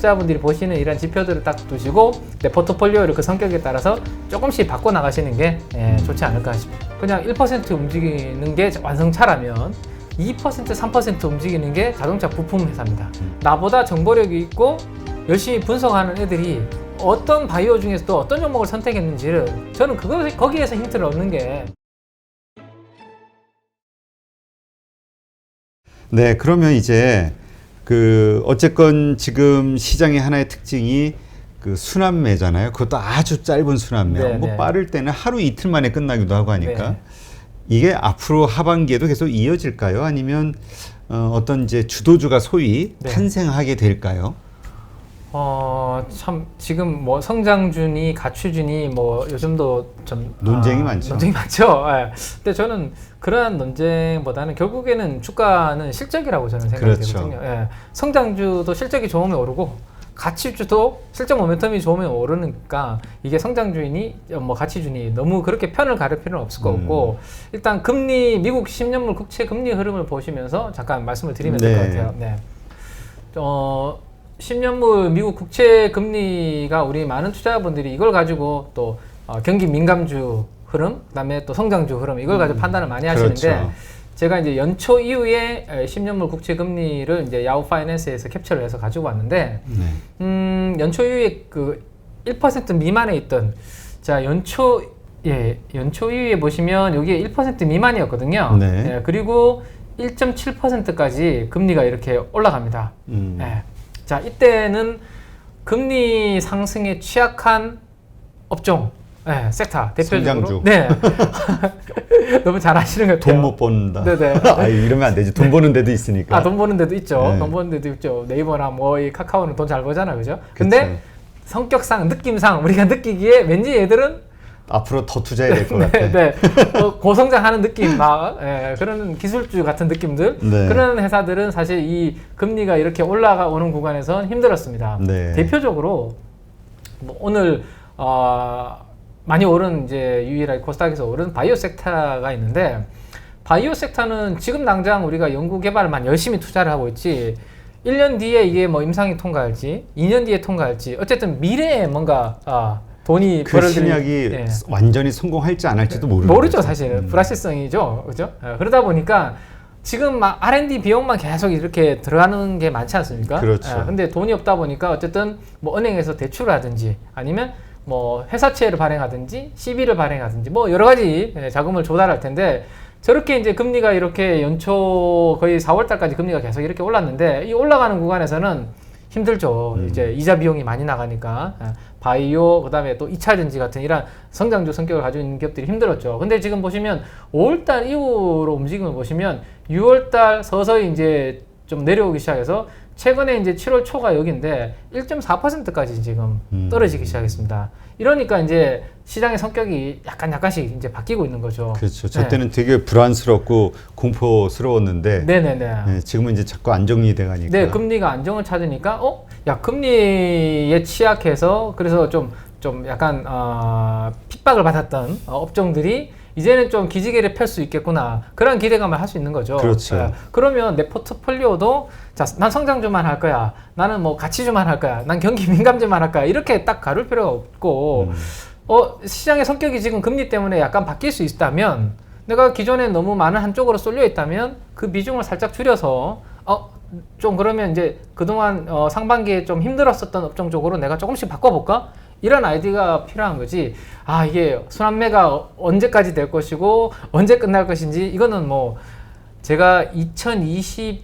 투자자분들이 보시는 이런 지표들을 딱 두시고 내 포트폴리오를 그 성격에 따라서 조금씩 바꿔 나가시는 게 좋지 않을까 싶습니다. 그냥 1% 움직이는 게 완성차라면 2%, 3% 움직이는 게 자동차 부품 회사입니다. 나보다 정보력이 있고 열심히 분석하는 애들이 어떤 바이오 중에서도 어떤 종목을 선택했는지를 저는 거기에서 힌트를 얻는 게. 네, 그러면 이제 어쨌건 지금 시장의 하나의 특징이 그 순환매잖아요. 그것도 아주 짧은 순환매. 네, 뭐 네. 빠를 때는 하루 이틀 만에 끝나기도 하고 하니까 네. 이게 앞으로 하반기에도 계속 이어질까요? 아니면 어떤 이제 주도주가 소위 네. 탄생하게 될까요? 참 지금 뭐 성장주니 가추주니 뭐 요즘도 좀 논쟁이 많죠. 논쟁이 많죠. 예. 근데 저는 그러한 논쟁보다는 결국에는 주가는 실적이라고 저는 생각이 그렇죠. 되거든요. 예. 성장주도 실적이 좋으면 오르고 가치주도 실적 모멘텀이 좋으면 오르니까 이게 성장주이니 뭐 가치주니 너무 그렇게 편을 가를 필요는 없을 것 같고 일단 금리 미국 10년물 국채 금리 흐름을 보시면서 잠깐 말씀을 드리면 될 것 네. 같아요. 네. 10년물 미국 국채 금리가 우리 많은 투자자분들이 이걸 가지고 또 경기 민감주 흐름, 그다음에 또 성장주 흐름 이걸 가지고 판단을 많이 하시는데 그렇죠. 제가 이제 연초 이후에 10년물 국채 금리를 이제 야후 파이낸스에서 캡처를 해서 가지고 왔는데 연초 이후에 그 1% 미만에 있던 자 연초 이후에 보시면 여기에 1% 미만이었거든요. 네. 그리고 1.7%까지 금리가 이렇게 올라갑니다. 자, 이때는 금리 상승에 취약한 업종, 섹터 대표적으로. 성장주. 네. 너무 잘 아시는 것 같아요. 돈 못 번다. 네네. 아, 이러면 안 되지. 돈 버는 데도 있으니까. 돈 버는 데도 있죠. 네. 돈 버는 데도 있죠. 네이버나 뭐 이 카카오는 돈 잘 버잖아요, 그죠? 근데 성격상, 느낌상 우리가 느끼기에 왠지 얘들은 앞으로 더 투자해야 될 것 같아. 네. 고성장하는 느낌, 그런 기술주 같은 느낌들. 네. 그런 회사들은 사실 이 금리가 이렇게 올라오는 구간에선 힘들었습니다. 네. 대표적으로 뭐 오늘 많이 오른 이제 유일하게 코스닥에서 오른 바이오 섹터가 있는데 바이오 섹터는 지금 당장 우리가 연구 개발만 열심히 투자를 하고 있지. 1년 뒤에 이게 뭐 임상이 통과할지, 2년 뒤에 통과할지, 어쨌든 미래에 뭔가 돈이 그 신약이 완전히 성공할지 안 할지도 모르죠, 사실은. 불확실성이죠. 그죠? 그러다 보니까 지금 막 R&D 비용만 계속 이렇게 들어가는 게 많지 않습니까? 그렇죠. 근데 돈이 없다 보니까 어쨌든 뭐 은행에서 대출을 하든지 아니면 뭐 회사채를 발행하든지 CB를 발행하든지 뭐 여러 가지 자금을 조달할 텐데 저렇게 이제 금리가 이렇게 연초 거의 4월 달까지 금리가 계속 이렇게 올랐는데 이 올라가는 구간에서는 힘들죠. 이제 이자 비용이 많이 나가니까. 바이오, 그 다음에 또 2차 전지 같은 이런 성장주 성격을 가지고 있는 기업들이 힘들었죠. 근데 지금 보시면 5월달 이후로 움직임을 보시면 6월달 서서히 이제 좀 내려오기 시작해서 최근에 이제 7월 초가 여기인데 1.4%까지 지금 떨어지기 시작했습니다. 이러니까 이제 시장의 성격이 약간씩 이제 바뀌고 있는 거죠. 그렇죠. 저 때는 되게 불안스럽고 공포스러웠는데 네네네. 지금은 이제 자꾸 안정리돼 가니까. 네, 금리가 안정을 찾으니까 금리에 취약해서 그래서 좀 약간 핍박을 받았던 업종들이 이제는 좀 기지개를 펼 수 있겠구나 그런 기대감을 할 수 있는 거죠. 그렇죠. 그러면 내 포트폴리오도 난 성장주만 할 거야, 나는 뭐 가치주만 할 거야, 난 경기 민감주만 할 거야 이렇게 딱 가를 필요가 없고 시장의 성격이 지금 금리 때문에 약간 바뀔 수 있다면 내가 기존에 너무 많은 한쪽으로 쏠려 있다면 그 비중을 살짝 줄여서 좀 그러면 이제 그동안 상반기에 좀 힘들었었던 업종 쪽으로 내가 조금씩 바꿔볼까? 이런 아이디어가 필요한 거지. 이게 순환매가 언제까지 될 것이고 언제 끝날 것인지 이거는 뭐 제가 2021년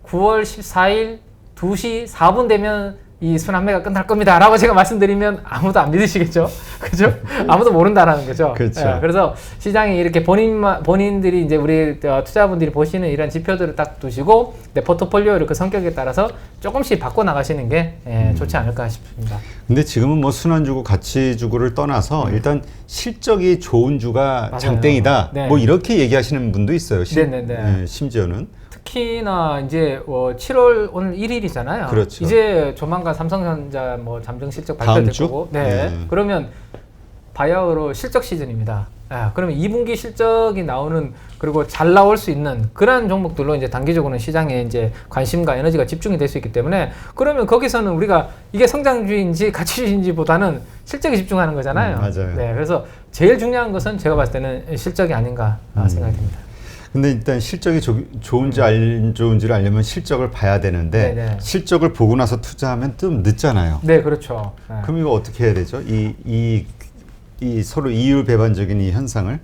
9월 14일 2시 4분 되면 이 순환매가 끝날 겁니다 라고 제가 말씀드리면 아무도 안 믿으시겠죠? 그죠? 아무도 모른다라는 거죠. 그렇죠. 그래서 시장이 이렇게 본인들이 이제 우리 투자자분들이 보시는 이런 지표들을 딱 두시고 내 포트폴리오를 그 성격에 따라서 조금씩 바꿔 나가시는 게 좋지 않을까 싶습니다. 근데 지금은 뭐 순환주고 가치주고를 떠나서 일단 실적이 좋은 주가 맞아요. 장땡이다. 네. 뭐 이렇게 얘기하시는 분도 있어요. 네네네. 심지어는. 특히나 이제 7월 오늘 1일이잖아요. 그렇죠. 이제 조만간 삼성전자 뭐 잠정 실적 다음 발표될 주? 거고. 네. 그러면 바야흐로 실적 시즌입니다. 그러면 2분기 실적이 나오는 그리고 잘 나올 수 있는 그러한 종목들로 이제 단기적으로는 시장에 이제 관심과 에너지가 집중이 될 수 있기 때문에 그러면 거기서는 우리가 이게 성장주인지 가치주인지보다는 실적에 집중하는 거잖아요. 맞아요. 네, 그래서 제일 중요한 것은 제가 봤을 때는 실적이 아닌가 생각이 듭니다. 근데 일단 실적이 좋은지 안 좋은지를 알려면 실적을 봐야 되는데 네네. 실적을 보고 나서 투자하면 좀 늦잖아요. 네, 그렇죠. 네. 그럼 이거 어떻게 해야 되죠? 이 서로 이율 배반적인 이 현상을?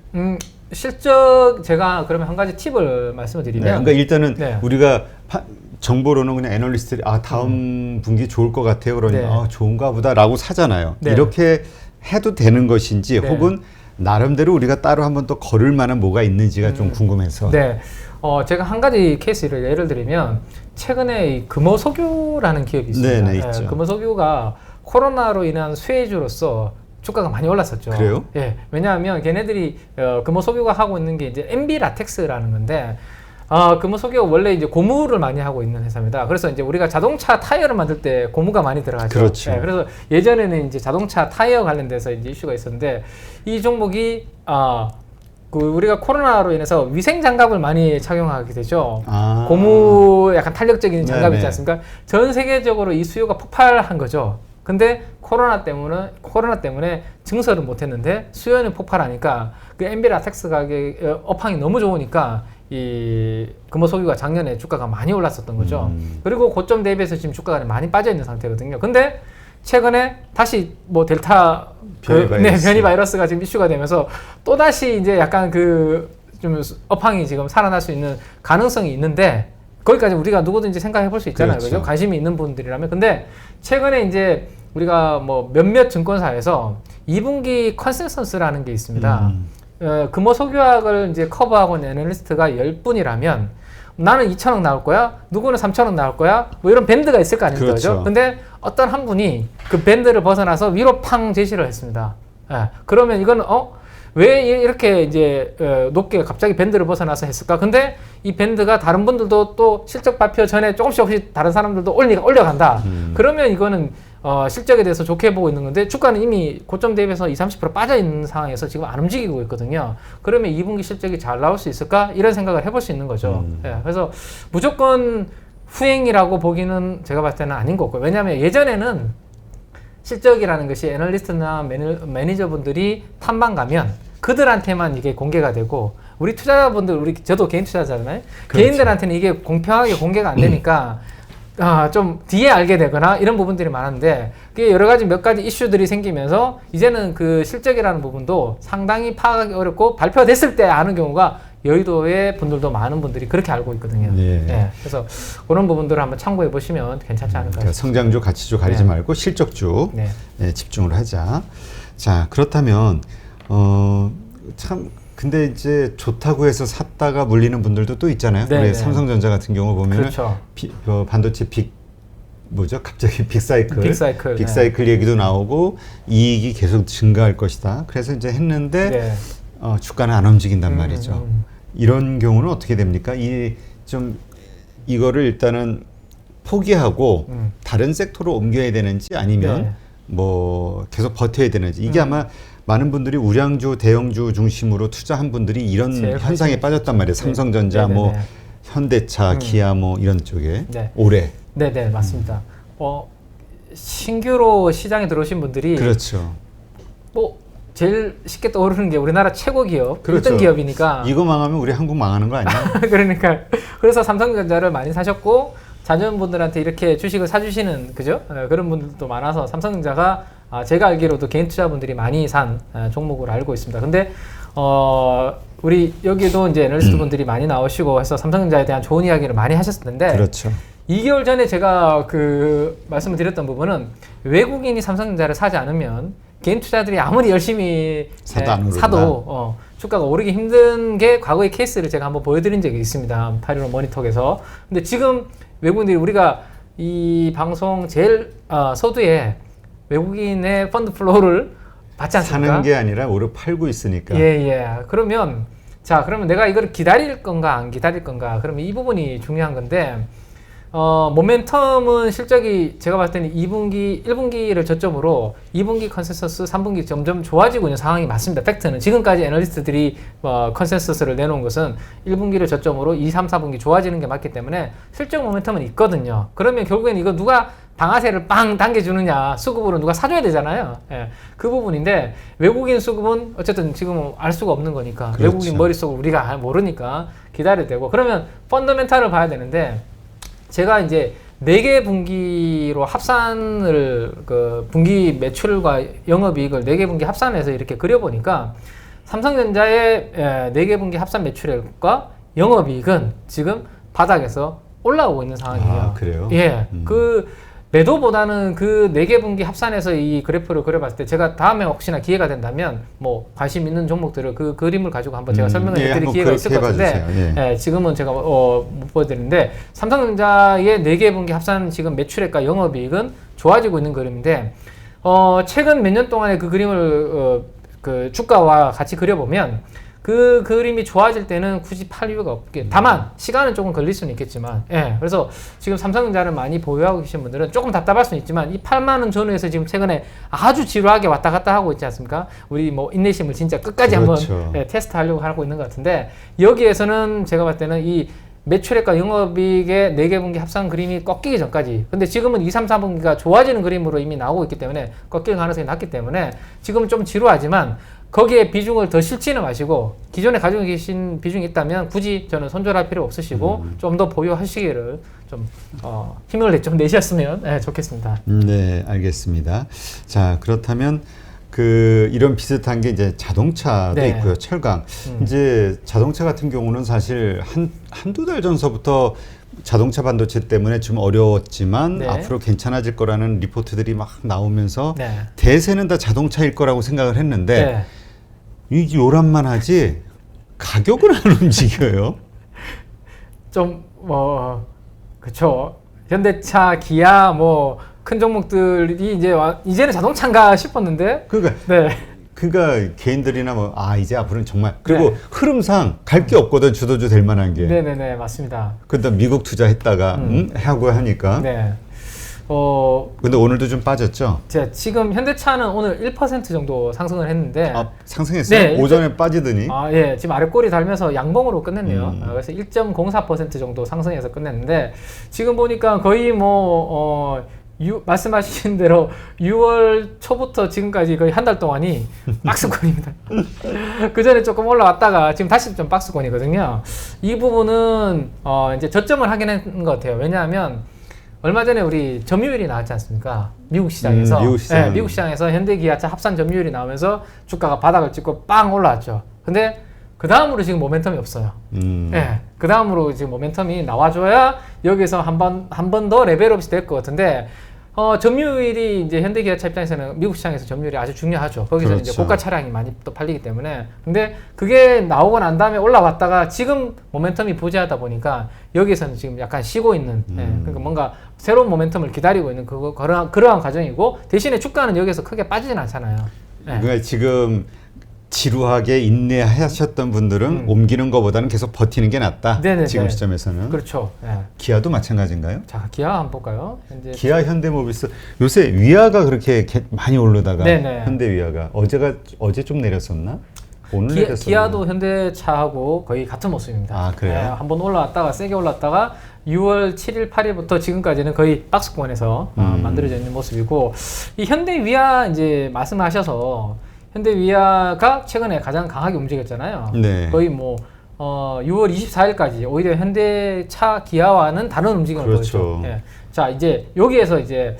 실적 제가 그러면 한 가지 팁을 말씀을 네, 드리면 그러니까 일단은 네. 우리가 정보로는 그냥 애널리스트들이 다음 분기 좋을 것 같아요. 그러니 네. 좋은가 보다라고 사잖아요. 네. 이렇게 해도 되는 것인지 네. 혹은 나름대로 우리가 따로 한번 또 걸을 만한 뭐가 있는지가 좀 궁금해서. 네. 제가 한 가지 케이스를 예를 들면 최근에 이 금호석유라는 기업이 있습니다. 네네, 있죠. 금호석유가 코로나로 인한 수혜주로서 주가가 많이 올랐었죠. 그래요? 예. 왜냐하면 걔네들이 금호석유가 하고 있는 게 이제 MB 라텍스라는 건데 금호석유가 원래 이제 고무를 많이 하고 있는 회사입니다. 그래서 이제 우리가 자동차 타이어를 만들 때 고무가 많이 들어가죠. 그렇죠. 예, 그래서 예전에는 이제 자동차 타이어 관련돼서 이제 이슈가 있었는데 이 종목이 우리가 코로나로 인해서 위생 장갑을 많이 착용하게 되죠. 고무 약간 탄력적인 장갑 네네. 있지 않습니까? 전 세계적으로 이 수요가 폭발한 거죠. 근데 코로나 때문에 증설을 못했는데 수요는 폭발하니까 그 MB 라텍스 가격 업황이 너무 좋으니까 이 금호석유가 작년에 주가가 많이 올랐었던 거죠. 그리고 고점 대비해서 지금 주가가 많이 빠져 있는 상태거든요. 근데 최근에 다시 뭐 델타 변이 바이러스가 지금 이슈가 되면서 또 다시 이제 약간 좀 업황이 지금 살아날 수 있는 가능성이 있는데 거기까지 우리가 누구든지 생각해 볼 수 있잖아요. 그렇죠. 그죠? 관심이 있는 분들이라면. 근데 최근에 이제 우리가 뭐 몇몇 증권사에서 2분기 컨센서스라는 게 있습니다. 금호석유학을 이제 커버하고 있는 애널리스트가 10분이라면 나는 2천억 나올 거야, 누구는 3천억 나올 거야, 뭐 이런 밴드가 있을 거 아닙니까? 그렇죠. 근데 어떤 한 분이 그 밴드를 벗어나서 위로 팡 제시를 했습니다. 그러면 이거는 왜 이렇게 이제 높게 갑자기 밴드를 벗어나서 했을까? 근데 이 밴드가 다른 분들도 또 실적 발표 전에 조금씩 다른 사람들도 올려간다. 그러면 이거는 실적에 대해서 좋게 보고 있는 건데 주가는 이미 고점 대비해서 20-30% 빠져 있는 상황에서 지금 안 움직이고 있거든요. 그러면 2분기 실적이 잘 나올 수 있을까? 이런 생각을 해볼 수 있는 거죠. 그래서 무조건 후행이라고 보기는 제가 봤을 때는 아닌 것 같고요. 왜냐하면 예전에는 실적이라는 것이 애널리스트나 매니저분들이 탐방 가면 그들한테만 이게 공개가 되고 우리 투자자분들, 저도 개인 투자자잖아요. 그렇죠. 개인들한테는 이게 공평하게 공개가 안 되니까 좀 뒤에 알게 되거나 이런 부분들이 많은데 그게 여러 가지 몇 가지 이슈들이 생기면서 이제는 그 실적이라는 부분도 상당히 파악하기 어렵고 발표됐을 때 아는 경우가 여의도의 분들도 많은 분들이 그렇게 알고 있거든요. 네. 그래서 그런 부분들을 한번 참고해 보시면 괜찮지 않을까 그러니까 성장주, 가치주 가리지 네. 말고 실적주 네. 집중을 하자. 자, 그렇다면 참 근데 이제 좋다고 해서 샀다가 물리는 분들도 또 있잖아요. 네, 우리 네. 삼성전자 같은 경우 보면 그렇죠. 반도체 갑자기 빅사이클 빅사이클, 얘기도 나오고 이익이 계속 증가할 것이다. 그래서 이제 했는데 네. 주가는 안 움직인단 말이죠. 이런 경우는 어떻게 됩니까? 이거를 일단은 포기하고 다른 섹터로 옮겨야 되는지 아니면 네. 뭐 계속 버텨야 되는지 이게 아마 많은 분들이 우량주, 대형주 중심으로 투자한 분들이 이런 현상에 빠졌단 말이에요. 삼성전자, 네네네. 뭐 현대차, 기아 뭐 이런 쪽에 네. 올해. 네네 맞습니다. 신규로 시장에 들어오신 분들이 그렇죠. 뭐 제일 쉽게 떠오르는 게 우리나라 최고 기업, 그렇죠. 1등 기업이니까 이거 망하면 우리 한국 망하는 거 아니야? 그러니까 그래서 삼성전자를 많이 사셨고 자녀분들한테 이렇게 주식을 사주시는 그죠? 그런 분들도 많아서 삼성전자가 제가 알기로도 개인 투자분들이 많이 산 종목으로 알고 있습니다. 근데 우리 여기도 이제 애널리스트 분들이 많이 나오시고 해서 삼성전자에 대한 좋은 이야기를 많이 하셨는데 그렇죠. 2개월 전에 제가 말씀을 드렸던 부분은 외국인이 삼성전자를 사지 않으면 개인 투자들이 아무리 열심히 사도 주가가 오르기 힘든 게 과거의 케이스를 제가 한번 보여드린 적이 있습니다. 815 머니톡에서. 근데 지금 외국인들이 우리가 이 방송 제일 서두에 외국인의 펀드 플로우를 받지 않습니까? 사는 게 아니라 오히려 팔고 있으니까. 예. 그러면 그러면 내가 이걸 기다릴 건가 안 기다릴 건가? 그러면 이 부분이 중요한 건데 모멘텀은 실적이 제가 봤을 때는 1분기를 저점으로 2분기 컨센서스, 3분기 점점 좋아지고 있는 상황이 맞습니다. 팩트는 지금까지 애널리스트들이 컨센서스를 내놓은 것은 1분기를 저점으로 2, 3, 4분기 좋아지는 게 맞기 때문에 실적 모멘텀은 있거든요. 그러면 결국에는 이거 누가 방아쇠를 빵 당겨주느냐, 수급으로 누가 사줘야 되잖아요. 예, 그 부분인데 외국인 수급은 어쨌든 지금 알 수가 없는 거니까 그렇죠. 외국인 머릿속을 우리가 모르니까 기다려야 되고, 그러면 펀더멘탈을 봐야 되는데 제가 이제 4개 분기로 합산을 그 분기 매출과 영업이익을 4개 분기 합산해서 이렇게 그려보니까 삼성전자의 4개 분기 합산 매출액과 영업이익은 지금 바닥에서 올라오고 있는 상황이에요. 아, 그래요? 예. 그 매도보다는 그 4개 분기 합산해서 이 그래프를 그려봤을 때 제가 다음에 혹시나 기회가 된다면 뭐 관심 있는 종목들을 그 그림을 가지고 한번 제가 설명을 해드릴 기회가 있을 것 같은데 예, 지금은 제가 못 보여드리는데 삼성전자의 4개 분기 합산 지금 매출액과 영업이익은 좋아지고 있는 그림인데 최근 몇 년 동안의 그 그림을 그 주가와 같이 그려보면 그 그림이 좋아질 때는 굳이 팔 이유가 없게, 다만 시간은 조금 걸릴 수는 있겠지만, 예, 그래서 지금 삼성전자를 많이 보유하고 계신 분들은 조금 답답할 수는 있지만 이 8만 원 전후에서 지금 최근에 아주 지루하게 왔다 갔다 하고 있지 않습니까? 우리 뭐 인내심을 진짜 끝까지 그렇죠. 한번 테스트하려고 하고 있는 것 같은데, 여기에서는 제가 봤을 때는 이 매출액과 영업이익의 4개 분기 합산 그림이 꺾이기 전까지, 근데 지금은 2, 3, 4분기가 좋아지는 그림으로 이미 나오고 있기 때문에 꺾일 가능성이 낮기 때문에 지금은 좀 지루하지만 거기에 비중을 더 실지는 마시고 기존에 가지고 계신 비중이 있다면 굳이 저는 손절할 필요 없으시고 좀 더 보유하시기를 좀 힘을 좀 내셨으면 좋겠습니다. 네, 알겠습니다. 자, 그렇다면 이런 비슷한 게 이제 자동차도 네. 있고요. 철강. 이제 자동차 같은 경우는 사실 한두 달 전서부터 자동차 반도체 때문에 좀 어려웠지만 네. 앞으로 괜찮아질 거라는 리포트들이 막 나오면서 네. 대세는 다 자동차일 거라고 생각을 했는데 네. 이 요란만 하지 가격은 안 움직여요. 좀 그쵸. 현대차, 기아 뭐 큰 종목들이 이제는 자동차인가 싶었는데. 그러니까 개인들이나 이제 앞으로는 정말 그리고 네. 흐름상 갈 게 없거든. 주도주 될 만한 게. 네네네, 맞습니다. 근데 미국 투자했다가 하고 하니까. 네. 근데 오늘도 좀 빠졌죠? 지금 현대차는 오늘 1% 정도 상승을 했는데. 상승했어요? 네, 오전에 빠지더니. 예. 지금 아래 꼬리 달면서 양봉으로 끝냈네요. 그래서 1.04% 정도 상승해서 끝냈는데, 지금 보니까 거의 말씀하신 대로 6월 초부터 지금까지 거의 한 달 동안이 박스권입니다. 그 전에 조금 올라왔다가 지금 다시 좀 박스권이거든요. 이 부분은 이제 저점을 하긴 한 것 같아요. 왜냐하면 얼마 전에 우리 점유율이 나왔지 않습니까? 미국 시장에서. 미국 시장에서 현대 기아차 합산 점유율이 나오면서 주가가 바닥을 찍고 빵 올라왔죠. 근데 그 다음으로 지금 모멘텀이 없어요. 그 다음으로 지금 모멘텀이 나와줘야 여기서 한 번 더 레벨업이 될 것 같은데, 점유율이 이제 현대기아차 입장에서는 미국 시장에서 점유율이 아주 중요하죠. 거기서 그렇죠. 이제 고가 차량이 많이 또 팔리기 때문에. 근데 그게 나오고 난 다음에 올라왔다가 지금 모멘텀이 부재하다 보니까 여기서는 지금 약간 쉬고 있는, 그러니까 뭔가 새로운 모멘텀을 기다리고 있는 그러한 과정이고, 대신에 주가는 여기서 크게 빠지진 않잖아요. 그러니까 지금 지루하게 인내하셨던 분들은 옮기는 것보다는 계속 버티는 게 낫다. 네네네. 지금 시점에서는. 그렇죠. 기아도 마찬가지인가요? 자, 기아 한번 볼까요? 기아, 현대모비스. 요새 위아가 그렇게 많이 오르다가 현대 위아가 어제 좀 내렸었나? 오늘 내렸었나? 기아도 현대차하고 거의 같은 모습입니다. 아, 그래요? 한번 올라왔다가 세게 올랐다가 6월 7일, 8일부터 지금까지는 거의 박스권에서 만들어져 있는 모습이고, 이 현대 위아 이제 말씀하셔서 현대 위아가 최근에 가장 강하게 움직였잖아요. 네. 거의 6월 24일까지 오히려 현대차, 기아와는 다른 움직임을 그렇죠. 보였죠. 자, 이제 여기에서 이제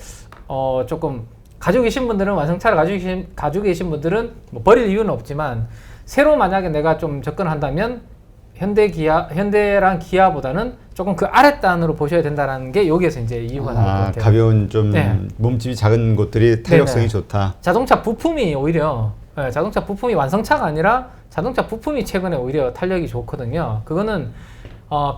조금 가지고 계신 분들은, 완성차를 가지고 계신 분들은 버릴 이유는 없지만, 새로 만약에 내가 좀 접근한다면 현대랑 기아보다는 조금 그 아랫단으로 보셔야 된다는 게 여기에서 이제 이유가 나올 것 같아요. 가벼운 좀 몸집이 작은 것들이 탄력성이 좋다. 자동차 부품이 오히려 자동차 부품이 완성차가 아니라 자동차 부품이 최근에 오히려 탄력이 좋거든요. 그거는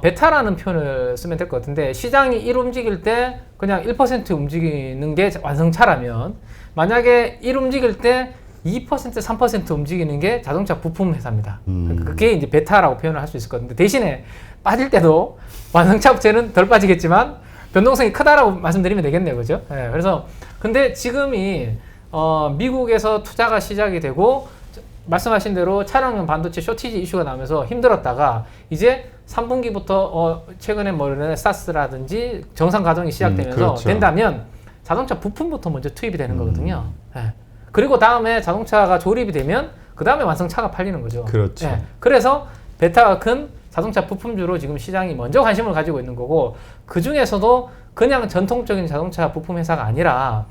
베타라는 표현을 쓰면 될 것 같은데, 시장이 1 움직일 때 그냥 1% 움직이는 게 완성차라면, 만약에 1 움직일 때 2%, 3% 움직이는 게 자동차 부품 회사입니다. 그게 이제 베타라고 표현을 할 수 있을 것 같은데, 대신에 빠질 때도 완성차 업체는 덜 빠지겠지만 변동성이 크다라고 말씀드리면 되겠네요, 그죠? 예, 그래서 근데 지금이 미국에서 투자가 시작이 되고 말씀하신 대로 차량용 반도체 쇼티지 이슈가 나오면서 힘들었다가 이제 3분기부터 최근에 뭐 르네사스라든지 정상 가동이 시작되면서 그렇죠. 된다면 자동차 부품부터 먼저 투입이 되는 거거든요. 예. 그리고 다음에 자동차가 조립이 되면 그 다음에 완성차가 팔리는 거죠. 그렇죠. 예. 그래서 베타가 큰 자동차 부품주로 지금 시장이 먼저 관심을 가지고 있는 거고 그 중에서도 그냥 전통적인 자동차 부품 회사가 아니라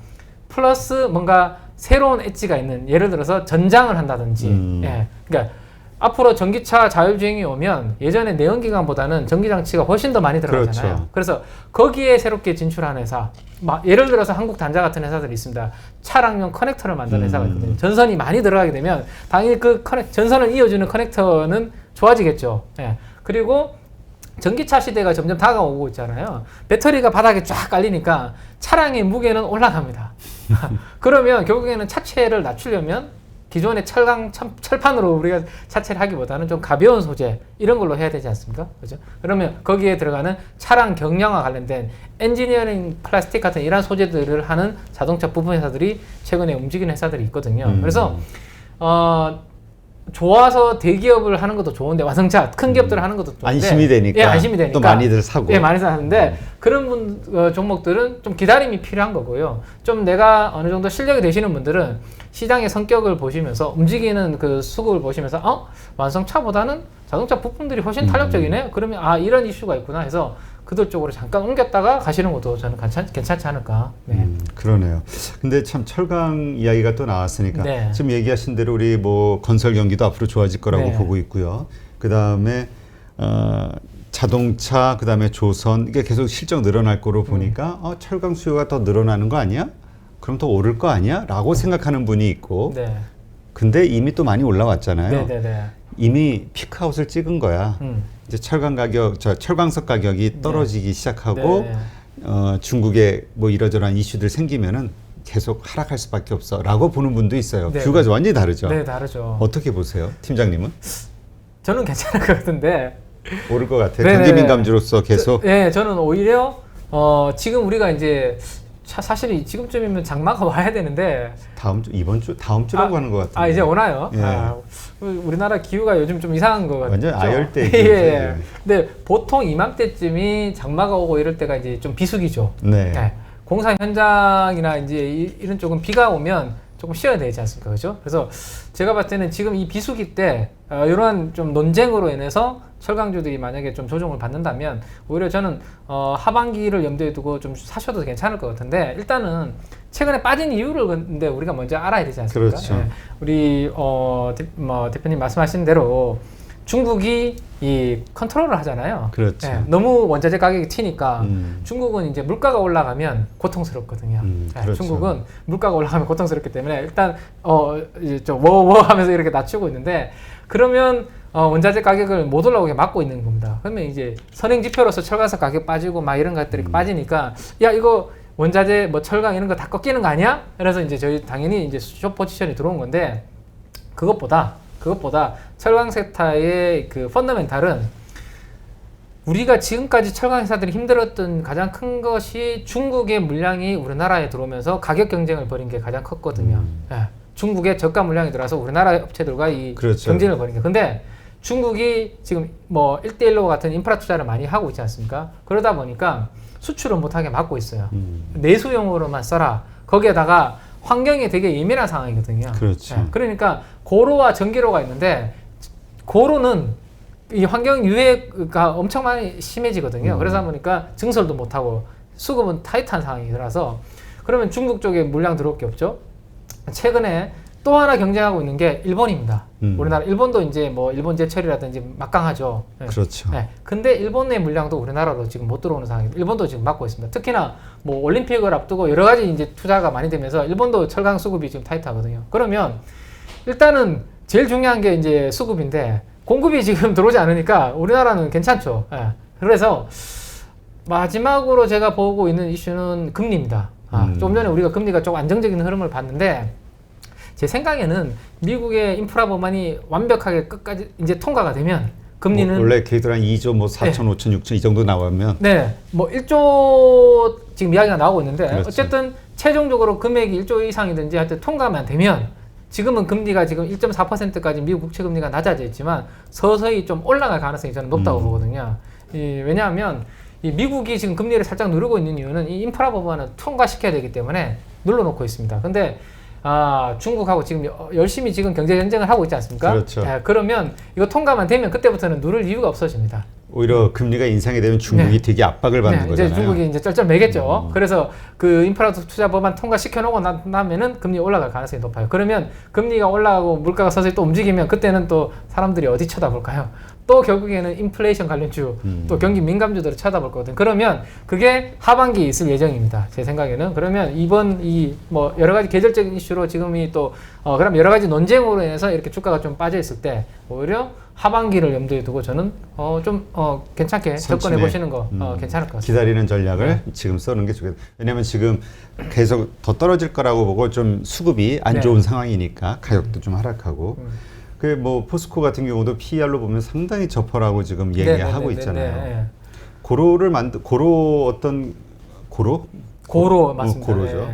플러스 뭔가 새로운 엣지가 있는 예를 들어서 전장을 한다든지 예. 그러니까 앞으로 전기차 자율주행이 오면 예전에 내연기관보다는 전기장치가 훨씬 더 많이 들어가잖아요. 그렇죠. 그래서 거기에 새롭게 진출한 회사 예를 들어서 한국단자 같은 회사들이 있습니다. 차량용 커넥터를 만드는 회사가 있거든요. 전선이 많이 들어가게 되면 당연히 그 전선을 이어주는 커넥터는 좋아지겠죠. 예. 그리고 전기차 시대가 점점 다가오고 있잖아요. 배터리가 바닥에 쫙 깔리니까 차량의 무게는 올라갑니다. 그러면 결국에는 차체를 낮추려면 기존의 철판으로 우리가 차체를 하기보다는 좀 가벼운 소재 이런 걸로 해야 되지 않습니까? 그죠? 그러면 거기에 들어가는 차량 경량화 관련된 엔지니어링 플라스틱 같은 이런 소재들을 하는 자동차 부품 회사들이 최근에 움직이는 회사들이 있거든요. 그래서 좋아서 대기업을 하는 것도 좋은데 완성차 큰 기업들을 하는 것도 좋은데 안심이 되니까, 예, 안심이 되니까 또 많이들 사고 예, 많이 사는데 그런 종목들은 좀 기다림이 필요한 거고요. 좀 내가 어느 정도 실력이 되시는 분들은 시장의 성격을 보시면서 움직이는 그 수급을 보시면서 완성차보다는 자동차 부품들이 훨씬 탄력적이네. 그러면 이런 이슈가 있구나 해서 그들 쪽으로 잠깐 옮겼다가 가시는 것도 저는 괜찮지 않을까. 네. 그러네요. 근데 참 철강 이야기가 또 나왔으니까 네. 지금 얘기하신 대로 우리 뭐 건설 경기도 앞으로 좋아질 거라고 네. 보고 있고요. 그 다음에 자동차, 그 다음에 조선 이게 계속 실적 늘어날 거로 보니까 철강 수요가 더 늘어나는 거 아니야? 그럼 더 오를 거 아니야? 라고 생각하는 분이 있고 네. 근데 이미 또 많이 올라왔잖아요. 네. 이미 피크아웃을 찍은 거야. 이제 철강석 가격이 떨어지기 시작하고 중국에 뭐 이러저러한 이슈들 생기면은 계속 하락할 수밖에 없어라고 보는 분도 있어요. 네. 뷰가 완전히 다르죠. 네, 다르죠. 어떻게 보세요, 팀장님은? 저는 괜찮을 것 같은데 오를 것 같아요. 네네. 경기민감주로서 계속. 네, 저는 오히려 지금 우리가 이제 사실 지금쯤이면 장마가 와야 되는데 이번 주 다음 주라고 하는 것 같아요. 이제 오나요? 예. 우리나라 기후가 요즘 좀 이상한 것 같죠. 완전 아열대. 예. 근데 보통 이맘때쯤이 장마가 오고 이럴 때가 이제 좀 비수기죠. 네. 네. 공사 현장이나 이제 이런 쪽은 비가 오면 조금 쉬어야 되지 않습니까? 그죠? 그래서 제가 봤을 때는 지금 이 비수기 때 이러한 좀 논쟁으로 인해서 철강주들이 만약에 좀 조정을 받는다면 오히려 저는 하반기를 염두에 두고 좀 사셔도 괜찮을 것 같은데 일단은 최근에 빠진 이유를 근데 우리가 먼저 알아야 되지 않습니까? 그렇죠. 예. 우리 대표님 말씀하신 대로 중국이 이 컨트롤을 하잖아요. 그렇죠. 예, 너무 원자재 가격이 튀니까 중국은 이제 물가가 올라가면 고통스럽거든요. 그렇죠. 중국은 물가가 올라가면 고통스럽기 때문에 일단 이제 좀 워워 하면서 이렇게 낮추고 있는데 그러면 원자재 가격을 못 올라오게 막고 있는 겁니다. 그러면 이제 선행 지표로서 철강석 가격 빠지고 막 이런 것들이 빠지니까 야 이거 원자재 뭐 철강 이런 거 다 꺾이는 거 아니야? 그래서 이제 저희 당연히 이제 숏 포지션이 들어온 건데 그것보다 철강 섹터의 그 펀더멘탈은 우리가 지금까지 철강 회사들이 힘들었던 가장 큰 것이 중국의 물량이 우리나라에 들어오면서 가격 경쟁을 벌인 게 가장 컸거든요. 예. 중국의 저가 물량이 들어와서 우리나라 업체들과 이 그렇죠. 경쟁을 벌인 게. 근데 중국이 지금 뭐 1대1로 같은 인프라 투자를 많이 하고 있지 않습니까? 그러다 보니까 수출을 못하게 막고 있어요. 내수용으로만 써라. 거기에다가 환경이 되게 예민한 상황이거든요. 그렇죠. 예. 그러니까 고로와 전기로가 있는데 고로는 이 환경 유해가 엄청 많이 심해지거든요. 그러다 보니까 증설도 못하고 수급은 타이트한 상황이라서 그러면 중국 쪽에 물량 들어올 게 없죠. 최근에 또 하나 경쟁하고 있는 게 일본입니다. 우리나라 일본도 이제 뭐 일본 제철이라든지 막강하죠. 네. 그렇죠. 네. 근데 일본의 물량도 우리나라로 지금 못 들어오는 상황입니다. 일본도 지금 막고 있습니다. 특히나 뭐 올림픽을 앞두고 여러 가지 이제 투자가 많이 되면서 일본도 철강 수급이 지금 타이트하거든요. 그러면 일단은 제일 중요한 게 이제 수급인데 공급이 지금 들어오지 않으니까 우리나라는 괜찮죠. 네. 그래서 마지막으로 제가 보고 있는 이슈는 금리입니다. 좀 전에 우리가 금리가 좀 안정적인 흐름을 봤는데 제 생각에는 미국의 인프라 법안이 완벽하게 끝까지 이제 통과가 되면 금리는 원래 걔들 한 2조 뭐 4천, 5천, 6천 이 정도 나오면 네, 뭐 1조 지금 이야기가 나오고 있는데 그렇죠. 어쨌든 최종적으로 금액이 1조 이상이든지 하여튼 통과만 되면 지금은 금리가 지금 1.4%까지 미국 국채 금리가 낮아져 있지만 서서히 좀 올라갈 가능성이 저는 높다고 보거든요. 왜냐하면 이 미국이 지금 금리를 살짝 누르고 있는 이유는 이 인프라 법안을 통과시켜야 되기 때문에 눌러놓고 있습니다. 근데 중국하고 지금 열심히 지금 경제 전쟁을 하고 있지 않습니까? 그렇죠. 그러면 이거 통과만 되면 그때부터는 누를 이유가 없어집니다. 오히려 금리가 인상이 되면 중국이 되게 압박을 받는 거잖아요. 이제 중국이 이제 쩔쩔매겠죠. 그래서 그 인프라 투자 법안 통과시켜 놓고 나면은 금리 올라갈 가능성이 높아요. 그러면 금리가 올라가고 물가가 서서히 또 움직이면 그때는 또 사람들이 어디 쳐다볼까요? 또 결국에는 인플레이션 관련주, 또 경기 민감주들을 쳐다볼 거거든요. 그러면 그게 하반기에 있을 예정입니다. 제 생각에는. 그러면 이번 뭐 여러 가지 계절적인 이슈로 지금이 또 그럼 여러 가지 논쟁으로 인해서 이렇게 주가가 좀 빠져 있을 때 오히려 하반기를 염두에 두고 저는 좀 괜찮게 접근해 보시는 거 괜찮을 것 같습니다. 기다리는 전략을 지금 써는 게 좋겠다. 왜냐하면 지금 계속 더 떨어질 거라고 보고 좀 수급이 안 좋은 상황이니까 가격도 좀 하락하고. 그 뭐 포스코 같은 경우도 PER로 보면 상당히 저퍼라고 지금 얘기하고 있잖아요. 고로 맞습니다. 고로죠.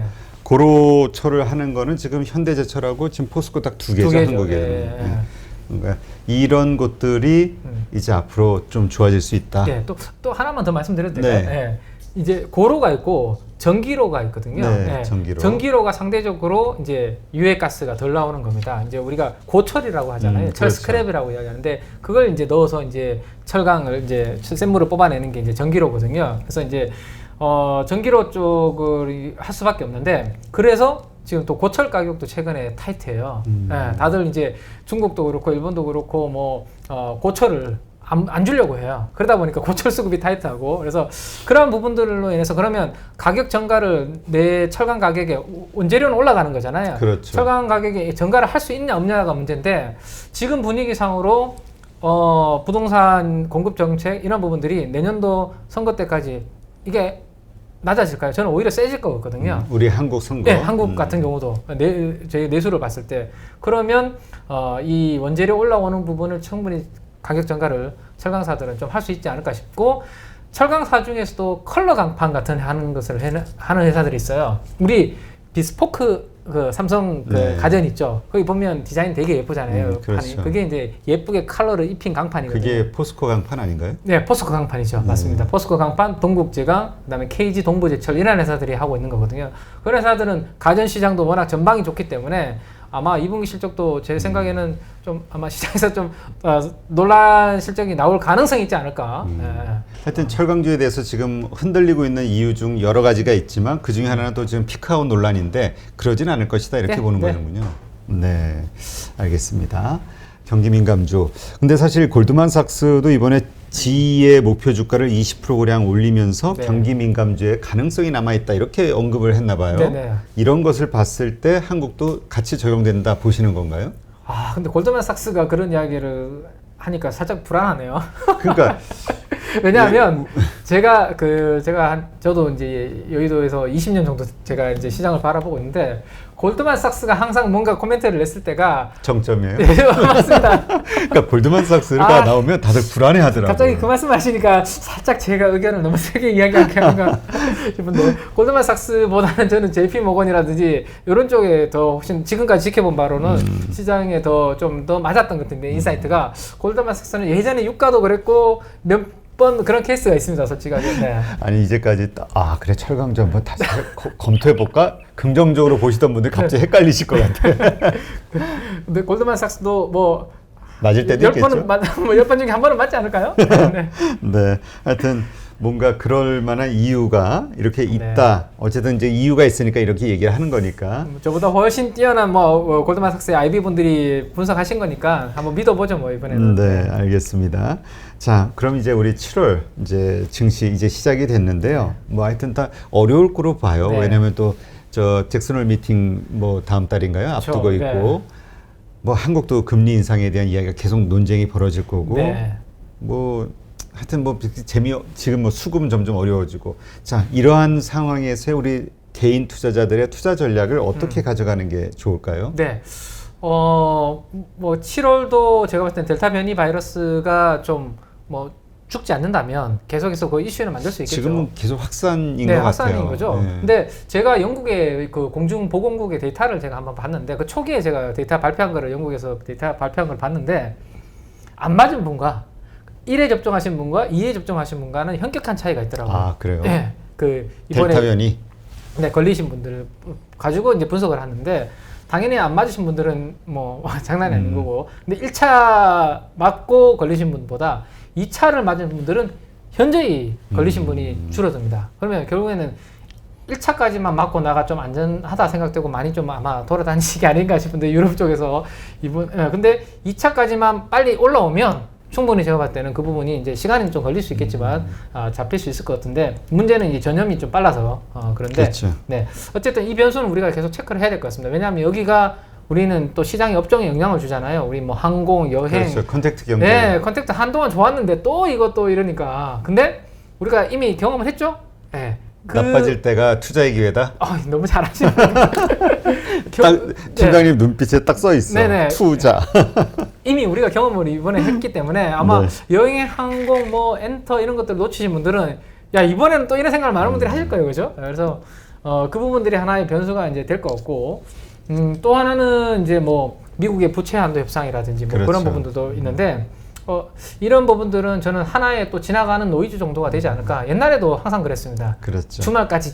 고로철을 하는 거는 지금 현대제철하고 지금 포스코 딱 두 개죠, 한국에는. 그러니까 이런 것들이 이제 앞으로 좀 좋아질 수 있다. 네, 또 하나만 더 말씀드려도 될까요? 네. 이제 고로가 있고 전기로가 있거든요. 네, 전기로가 상대적으로 이제 유해가스가 덜 나오는 겁니다. 이제 우리가 고철이라고 하잖아요. 철 그렇죠. 스크랩이라고 이야기하는데 그걸 이제 넣어서 이제 철강을 이제 쇳물을 뽑아내는 게 이제 전기로거든요. 그래서 이제 전기로 쪽을 할 수밖에 없는데 그래서 지금 또 고철 가격도 최근에 타이트해요. 다들 이제 중국도 그렇고 일본도 그렇고 뭐 고철을 안 주려고 해요. 그러다 보니까 고철 수급이 타이트하고 그래서 그런 부분들로 인해서 그러면 가격 전가를 내 철강 가격에 원재료는 올라가는 거잖아요. 그렇죠. 철강 가격에 전가를 할 수 있냐 없냐가 문제인데 지금 분위기상으로 부동산 공급 정책 이런 부분들이 내년도 선거 때까지 이게 낮아질까요? 저는 오히려 세질 것 같거든요. 우리 한국 선거. 네, 한국 같은 경우도 저희 내수를 봤을 때 그러면 이 원재료 올라오는 부분을 충분히 가격 전가를 철강사들은 좀 할 수 있지 않을까 싶고 철강사 중에서도 컬러 강판 같은 하는 것을 하는 회사들이 있어요. 우리 비스포크 그 삼성 그 가전 있죠. 거기 보면 디자인 되게 예쁘잖아요. 그렇죠. 그게 이제 예쁘게 컬러를 입힌 강판이거든요. 그게 포스코 강판 아닌가요? 네, 포스코 강판이죠. 맞습니다. 포스코 강판, 동국제강, 그다음에 KG 동부제철 이런 회사들이 하고 있는 거거든요. 그런 회사들은 가전 시장도 워낙 전방이 좋기 때문에 아마 2분기 실적도 제 생각에는 좀 아마 시장에서 좀 놀란 실적이 나올 가능성이 있지 않을까. 하여튼 철강주에 대해서 지금 흔들리고 있는 이유 중 여러 가지가 있지만 그 중에 하나는 또 지금 피크아웃 논란인데 그러진 않을 것이다 이렇게 보는 거는군요. 네, 알겠습니다. 경기 민감주. 근데 사실 골드만삭스도 이번에 지의 목표 주가를 20%가량 올리면서 경기 민감주의 가능성이 남아있다 이렇게 언급을 했나 봐요. 이런 것을 봤을 때 한국도 같이 적용된다 보시는 건가요? 근데 골드만삭스가 그런 이야기를 하니까 살짝 불안하네요. 그러니까 왜냐하면 저도 이제 여의도에서 20년 정도 제가 이제 시장을 바라보고 있는데 골드만삭스가 항상 뭔가 코멘트를 냈을 때가 정점이에요. 네, 맞습니다. 그러니까 골드만삭스가 나오면 다들 불안해하더라고요. 갑자기 그 말씀하시니까 살짝 제가 의견을 너무 세게 이야기하게 하는가 싶은데 골드만삭스보다는 저는 JP모건이라든지 이런 쪽에 더 훨씬 지금까지 지켜본 바로는 시장에 좀 더 맞았던 것 같은데 인사이트가 골드만삭스는 예전에 유가도 그랬고 몇 번 그런 케이스가 있습니다, 솔직하게. 네. 아니 이제까지 그래 철강주 한번 다시 검토해 볼까? 긍정적으로 보시던 분들 갑자기 헷갈리실 것 같아. 근데 골드만삭스도 뭐 맞을 때도 있겠죠. 10번 중에 한 번은 맞지 않을까요? 네. 네, 하여튼 뭔가 그럴 만한 이유가 이렇게 있다. 어쨌든 이제 이유가 있으니까 이렇게 얘기를 하는 거니까. 저보다 훨씬 뛰어난 골드만삭스의 IB 분들이 분석하신 거니까 한번 믿어보죠, 이번에는. 네, 알겠습니다. 자, 그럼 이제 우리 7월 이제 증시 이제 시작이 됐는데요. 하여튼 다 어려울 거로 봐요. 왜냐하면 또 저 잭슨홀 미팅 다음 달인가요? 그렇죠. 앞두고 있고. 한국도 금리 인상에 대한 이야기가 계속 논쟁이 벌어질 거고. 하여튼 지금 수급은 점점 어려워지고. 자, 이러한 상황에서 우리 개인 투자자들의 투자 전략을 어떻게 가져가는 게 좋을까요? 네. 뭐 7월도 제가 봤을 땐 델타 변이 바이러스가 좀 뭐 죽지 않는다면 계속해서 그 이슈는 만들 수 있겠죠. 지금은 계속 확산인 네, 것 같아요. 확산인 거죠. 네. 근데 제가 영국의 그 공중보건국의 데이터를 제가 한번 봤는데 그 초기에 제가 데이터 발표한 거를 영국에서 데이터 발표한 걸 봤는데 안 맞은 분과 1회 접종하신 분과 2회 접종하신 분과는 현격한 차이가 있더라고요. 아, 그래요? 네, 그 이번에 델타 변이. 네, 걸리신 분들 가지고 이제 분석을 하는데 당연히 안 맞으신 분들은 뭐 장난이 아닌 거고, 근데 1차 맞고 걸리신 분보다 2차를 맞은 분들은 현저히 걸리신 분이 줄어듭니다. 그러면 결국에는 1차까지만 맞고 나가 좀 안전하다 생각되고 많이 좀 아마 돌아다니시기 아닌가 싶은데 유럽 쪽에서 근데 2차까지만 빨리 올라오면 충분히 제가 봤을 때는 그 부분이 이제 시간이 좀 걸릴 수 있겠지만 잡힐 수 있을 것 같은데 문제는 이제 전염이 좀 빨라서 그런데 그렇죠. 네, 어쨌든 이 변수는 우리가 계속 체크를 해야 될 것 같습니다. 왜냐하면 여기가 우리는 또 시장의 업종에 영향을 주잖아요. 우리 뭐 항공, 여행, 그렇죠. 컨택트 경제. 네, 컨택트 한동안 좋았는데 또 이것도 이러니까. 근데 우리가 이미 경험을 했죠. 네, 나빠질 때가 투자의 기회다. 너무 잘하시네. 팀장님 눈빛에 딱 써 있어. 네네. 투자. 이미 우리가 경험을 이번에 했기 때문에 아마 네. 여행, 항공, 뭐 엔터 이런 것들 놓치신 분들은 야 이번에는 또 이런 생각을 많은 분들이 하실 거예요, 그죠? 그래서 그 부분들이 하나의 변수가 이제 될 것 같고, 또 하나는 이제 뭐 미국의 부채 한도 협상이라든지 뭐 그렇죠. 그런 부분들도 있는데. 이런 부분들은 저는 하나의 또 지나가는 노이즈 정도가 되지 않을까. 옛날에도 항상 그랬습니다. 그렇죠. 주말까지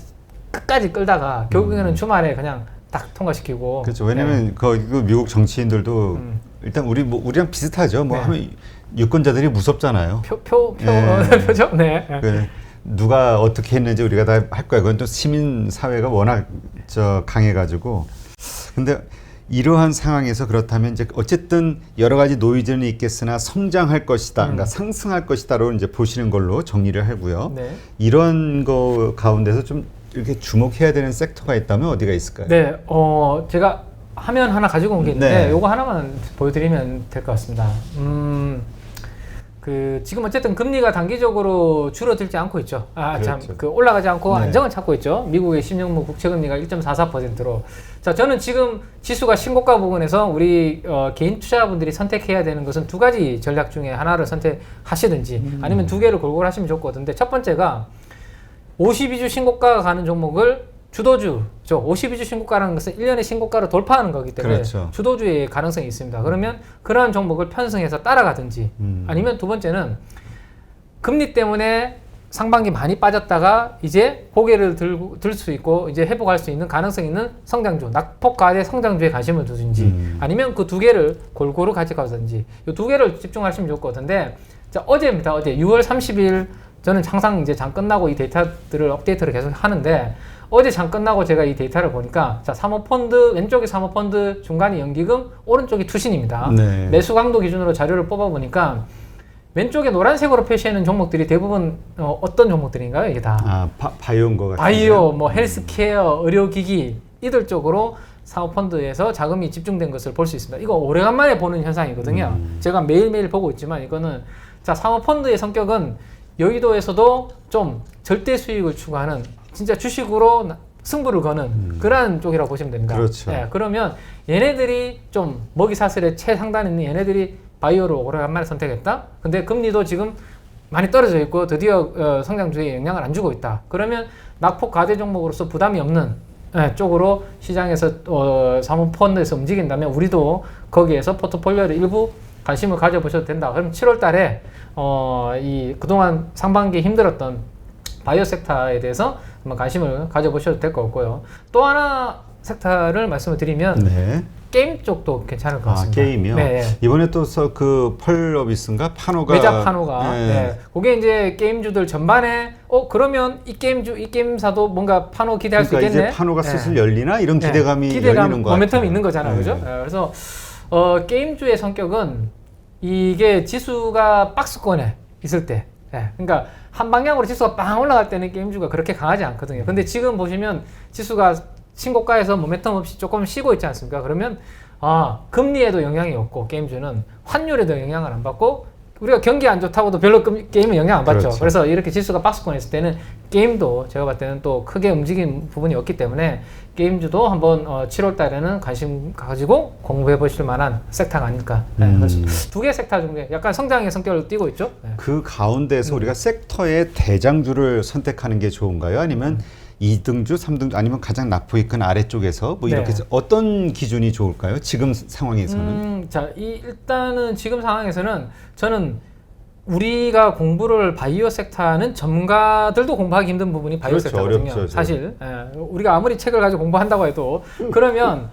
끝까지 끌다가 결국에는 주말에 그냥 딱 통과시키고. 그렇죠. 왜냐면 그 미국 정치인들도 일단 우리랑 비슷하죠. 뭐 네. 하면 유권자들이 무섭잖아요. 표죠. 네. 누가 어떻게 했는지 우리가 다 할 거야. 그건 또 시민 사회가 워낙 강해가지고. 근데 이러한 상황에서 그렇다면 이제 어쨌든 여러 가지 노이즈는 있겠으나 성장할 것이다, 그러니까 상승할 것이다로 이제 보시는 걸로 정리를 하고요. 네. 이런 거 가운데서 좀 이렇게 주목해야 되는 섹터가 있다면 어디가 있을까요? 네, 제가 화면 하나 가지고 온 게 있는데 네. 요거 하나만 보여드리면 될 것 같습니다. 지금 어쨌든 금리가 단기적으로 줄어들지 않고 있죠. 그렇죠. 올라가지 않고 네. 안정을 찾고 있죠. 미국의 10년물 국채금리가 1.44%로. 자, 저는 지금 지수가 신고가 부분에서 우리 개인 투자분들이 선택해야 되는 것은 두 가지 전략 중에 하나를 선택하시든지 아니면 두 개를 골고루 하시면 좋을 것 같은데, 첫 번째가 52주 신고가가 가는 종목을 주도주죠. 52주 신고가라는 것은 1년의 신고가를 돌파하는 거기 때문에 그렇죠. 주도주의 가능성이 있습니다. 그러면 그러한 종목을 편승해서 따라가든지 아니면 두 번째는 금리 때문에 상반기 많이 빠졌다가 이제 고개를 들 수 있고 이제 회복할 수 있는 가능성 있는 성장주, 낙폭과대 성장주에 관심을 두든지 아니면 그 두 개를 골고루 가져가든지 이 두 개를 집중하시면 좋을 것 같은데, 자, 어제입니다. 어제 6월 30일 저는 항상 이제 장 끝나고 이 데이터들을 업데이트를 계속 하는데, 어제 장 끝나고 제가 이 데이터를 보니까 자, 사모펀드 왼쪽이 사모펀드, 중간이 연기금, 오른쪽이 투신입니다. 네. 매수 강도 기준으로 자료를 뽑아 보니까 왼쪽에 노란색으로 표시하는 종목들이 대부분 어떤 종목들인가요? 이게 다 바이오인 것 같아요. 바이오, 뭐 헬스케어, 의료기기 이들 쪽으로 사모펀드에서 자금이 집중된 것을 볼 수 있습니다. 이거 오래간만에 보는 현상이거든요. 제가 매일매일 보고 있지만 이거는, 자, 사모펀드의 성격은 여의도에서도 좀 절대 수익을 추구하는 진짜 주식으로 승부를 거는 그러한 쪽이라고 보시면 됩니다. 그렇죠. 네, 그러면 얘네들이 좀 먹이 사슬의 최상단에 있는 얘네들이 바이오를 오래간만에 선택했다. 근데 금리도 지금 많이 떨어져 있고 드디어 성장주에 영향을 안 주고 있다. 그러면 낙폭 과대 종목으로서 부담이 없는 쪽으로 시장에서 사모펀드에서 움직인다면 우리도 거기에서 포트폴리오를 일부 관심을 가져보셔도 된다. 그럼 7월 달에 이 그동안 상반기 힘들었던 바이오 섹터에 대해서 한번 관심을 가져보셔도 될 것 같고요. 또 하나 섹터를 말씀을 드리면 네. 게임 쪽도 괜찮을 것 같습니다. 게임이요? 네. 이번에 또 그 펄어비스인가 파노가 외자 파노가 네. 네. 그게 이제 게임주들 전반에 그러면 이 게임사도 뭔가 파노 기대할 수 그러니까 있겠네. 이제 파노가 네. 슬슬 열리나 이런 기대감이 열리는 거 모멘텀이 같아요. 있는 거잖아요, 네. 그죠? 그래서 게임주의 성격은 이게 지수가 박스권에 있을 때, 그러니까 한 방향으로 지수가 빵 올라갈 때는 게임주가 그렇게 강하지 않거든요. 근데 지금 보시면 지수가 신고가에서 모멘텀 없이 조금 쉬고 있지 않습니까? 그러면 금리에도 영향이 없고 게임주는 환율에도 영향을 안 받고 우리가 경기 안 좋다고도 별로 게임은 영향 안 받죠. 그렇죠. 그래서 이렇게 지수가 박스권에 있을 때는 게임도 제가 봤을 때는 또 크게 움직인 부분이 없기 때문에 게임주도 한번 7월 달에는 관심 가지고 공부해 보실 만한 섹터가 아닐까. 그래서 두 개 섹터 중에 약간 성장의 성격을 띠고 있죠. 그 가운데서 우리가 섹터의 대장주를 선택하는 게 좋은가요? 아니면 2등주, 3등주 아니면 가장 낙폭이 큰 아래쪽에서 뭐 이렇게 네. 어떤 기준이 좋을까요? 지금 상황에서는. 자, 일단은 지금 상황에서는 저는 우리가 공부를 바이오 섹터는 전문가들도 공부하기 힘든 부분이 바이오 그렇죠, 섹터거든요. 어렵죠, 사실 우리가 아무리 책을 가지고 공부한다고 해도 그러면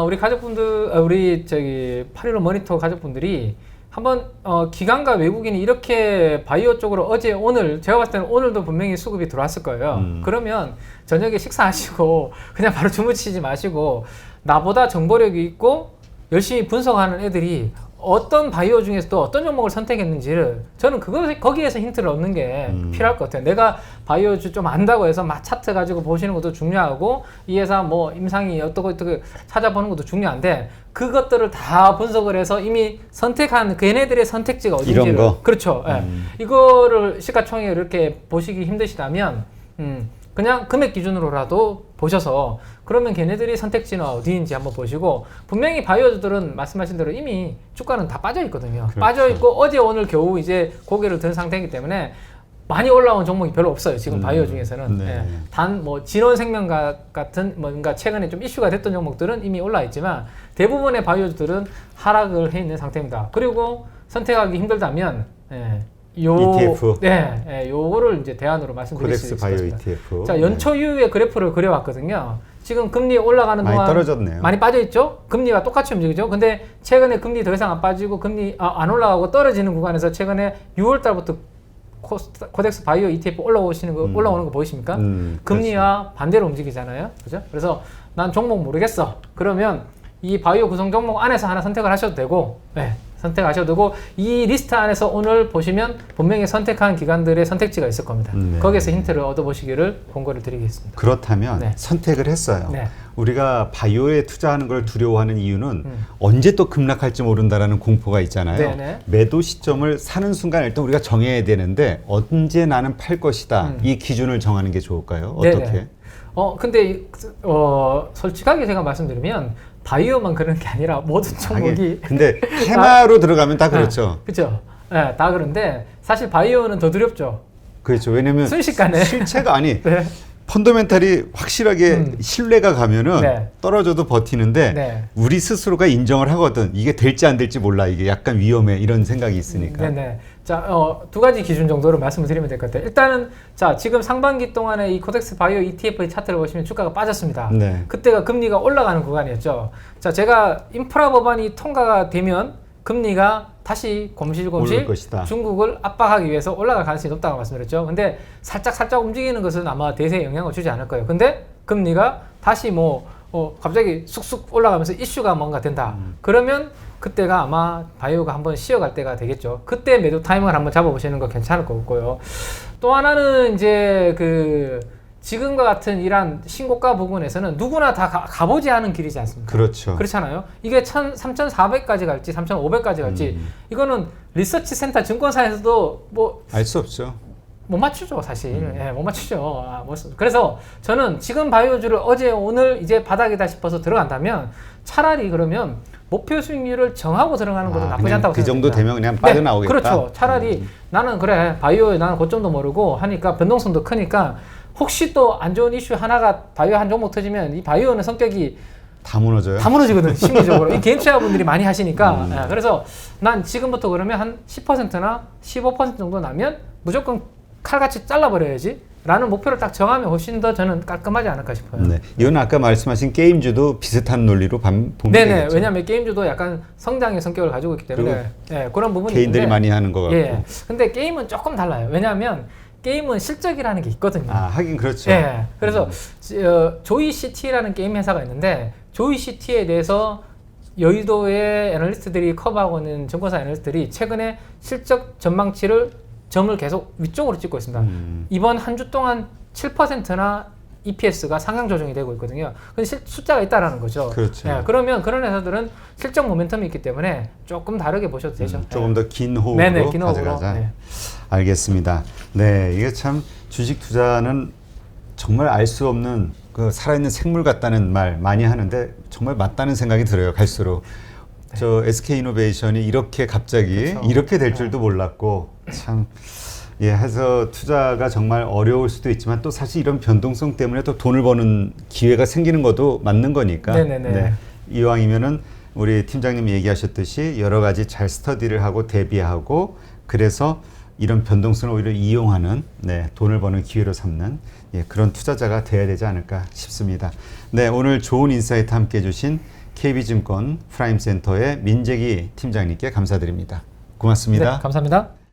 우리 가족분들, 우리 저기 8.15 모니터 가족분들이 한번 기관과 외국인이 이렇게 바이오 쪽으로 어제 오늘 제가 봤을 때는 오늘도 분명히 수급이 들어왔을 거예요. 그러면 저녁에 식사하시고 그냥 바로 주무시지 마시고 나보다 정보력이 있고 열심히 분석하는 애들이 어떤 바이오 중에서 또 어떤 종목을 선택했는지를 저는 거기에서 힌트를 얻는 게 필요할 것 같아요. 내가 바이오주 좀 안다고 해서 막 차트 가지고 보시는 것도 중요하고 이 회사 뭐 임상이 어떻게 찾아보는 것도 중요한데 그것들을 다 분석을 해서 이미 선택한 걔네들의 선택지가 어딘지를 이런 거? 그렇죠. 이거를 시가총액 이렇게 보시기 힘드시다면 그냥 금액 기준으로라도 보셔서 그러면 걔네들이 선택지는 어디인지 한번 보시고 분명히 바이오주들은 말씀하신 대로 이미 주가는 다 빠져 있거든요. 그렇죠. 빠져 있고 어제 오늘 겨우 이제 고개를 든 상태이기 때문에 많이 올라온 종목이 별로 없어요. 지금 바이오 중에서는. 네. 예. 단 뭐 진원생명 같은 뭔가 최근에 좀 이슈가 됐던 종목들은 이미 올라 있지만 대부분의 바이오주들은 하락을 해 있는 상태입니다. 그리고 선택하기 힘들다면 ETF. 요거를 이제 대안으로 말씀드릴 수 코덱스 있을 것 바이오 같습니다. ETF. 자, 연초 이후의 그래프를 그려왔거든요. 지금 금리 올라가는 많이 동안 떨어졌네요. 많이 빠져 있죠. 금리가 똑같이 움직이죠. 근데 최근에 금리 더 이상 안 빠지고 금리 안 올라가고 떨어지는 구간에서 최근에 6월 달부터 코덱스 바이오 ETF 올라오는 거 보이십니까? 금리와 반대로 움직이잖아요. 그죠? 그래서 난 종목 모르겠어. 그러면 이 바이오 구성 종목 안에서 하나 선택을 하셔도 되고, 선택하셔도 되고, 이 리스트 안에서 오늘 보시면 분명히 선택한 기관들의 선택지가 있을 겁니다. 거기에서 힌트를 얻어보시기를 권고를 드리겠습니다. 그렇다면 네. 선택을 했어요. 네. 우리가 바이오에 투자하는 걸 두려워하는 이유는 언제 또 급락할지 모른다라는 공포가 있잖아요. 네네. 매도 시점을 사는 순간 일단 우리가 정해야 되는데 언제 나는 팔 것이다. 이 기준을 정하는 게 좋을까요? 어떻게? 네네. 근데 솔직하게 제가 말씀드리면 바이오만 그런 게 아니라 모든 종목이 근데 테마로 들어가면 다 그렇죠. 그렇죠. 다 그런데 사실 바이오는 더 두렵죠. 그렇죠. 왜냐면 순식간에 실체가 아니 네. 펀더멘탈이 확실하게 신뢰가 가면은 네. 떨어져도 버티는데 네. 우리 스스로가 인정을 하거든. 이게 될지 안 될지 몰라. 이게 약간 위험해. 이런 생각이 있으니까. 네네. 자, 두 가지 기준 정도로 말씀을 드리면 될 것 같아요. 일단은 자, 지금 상반기 동안에 이 코덱스 바이오 ETF의 차트를 보시면 주가가 빠졌습니다. 네. 그때가 금리가 올라가는 구간이었죠. 자, 제가 인프라 법안이 통과가 되면 금리가 다시 오를 곰실곰실 것이다. 중국을 압박하기 위해서 올라갈 가능성이 높다고 말씀드렸죠. 근데 살짝 움직이는 것은 아마 대세에 영향을 주지 않을 거예요. 근데 금리가 다시 갑자기 쑥쑥 올라가면서 이슈가 뭔가 된다. 그러면 그때가 아마 바이오가 한번 쉬어갈 때가 되겠죠. 그때 매도 타이밍을 한번 잡아보시는 거 괜찮을 것 같고요. 또 하나는 이제 지금과 같은 이러한 신고가 부분에서는 누구나 다 가보지 않은 길이지 않습니까? 그렇죠. 그렇잖아요. 이게 3,400까지 갈지 3,500까지 갈지 이거는 리서치 센터 증권사에서도 알 수 없죠. 못 맞추죠, 사실. 못 맞추죠. 그래서 저는 지금 바이오주를 어제 오늘 이제 바닥이다 싶어서 들어간다면 차라리 그러면 목표 수익률을 정하고 들어가는 것도 나쁘지 않다고 생각합니다. 그 정도 되면 그냥 빠져나오겠다. 그렇죠. 차라리 나는 그래 바이오에 나는 고점도 모르고 하니까 변동성도 크니까 혹시 또 안 좋은 이슈 하나가 바이오 한 종목 터지면 이 바이오는 성격이 다 무너져요. 다 무너지거든 심리적으로. 이 개인 투자분들이 많이 하시니까. 그래서 난 지금부터 그러면 한 10%나 15% 정도 나면 무조건 칼같이 잘라버려야지 라는 목표를 딱 정하면 훨씬 더 저는 깔끔하지 않을까 싶어요. 네. 이건 아까 말씀하신 게임주도 비슷한 논리로 보면 되겠죠. 왜냐하면 게임주도 약간 성장의 성격을 가지고 있기 때문에 그런 부분이 개인들이 있는데, 많이 하는 것 같고. 근데 게임은 조금 달라요. 왜냐하면 게임은 실적이라는 게 있거든요. 하긴 그렇죠. 그래서 조이시티라는 게임 회사가 있는데 조이시티에 대해서 여의도의 애널리스트들이 커버하고 있는 증권사 애널리스트들이 최근에 실적 전망치를 점을 계속 위쪽으로 찍고 있습니다. 이번 한 주 동안 7%나 EPS가 상향 조정이 되고 있거든요. 근데 숫자가 있다라는 거죠. 그렇죠. 예, 그러면 그런 회사들은 실적 모멘텀이 있기 때문에 조금 다르게 보셔도 되죠. 조금 더 긴 호흡으로 네네, 긴 호흡으로. 가져가자. 네. 알겠습니다. 네, 이게 참 주식 투자는 정말 알 수 없는 그 살아있는 생물 같다는 말 많이 하는데 정말 맞다는 생각이 들어요. 갈수록. 저 SK이노베이션이 이렇게 갑자기 그렇죠. 이렇게 될 줄도 몰랐고 참 예, 해서 투자가 정말 어려울 수도 있지만 또 사실 이런 변동성 때문에 또 돈을 버는 기회가 생기는 것도 맞는 거니까. 네네네. 네, 이왕이면은 우리 팀장님 얘기하셨듯이 여러 가지 잘 스터디를 하고 대비하고 그래서 이런 변동성을 오히려 이용하는 네, 돈을 버는 기회로 삼는 예, 그런 투자자가 돼야 되지 않을까 싶습니다. 네, 오늘 좋은 인사이트 함께 해주신 KB증권 프라임센터의 민재기 팀장님께 감사드립니다. 고맙습니다. 네, 감사합니다.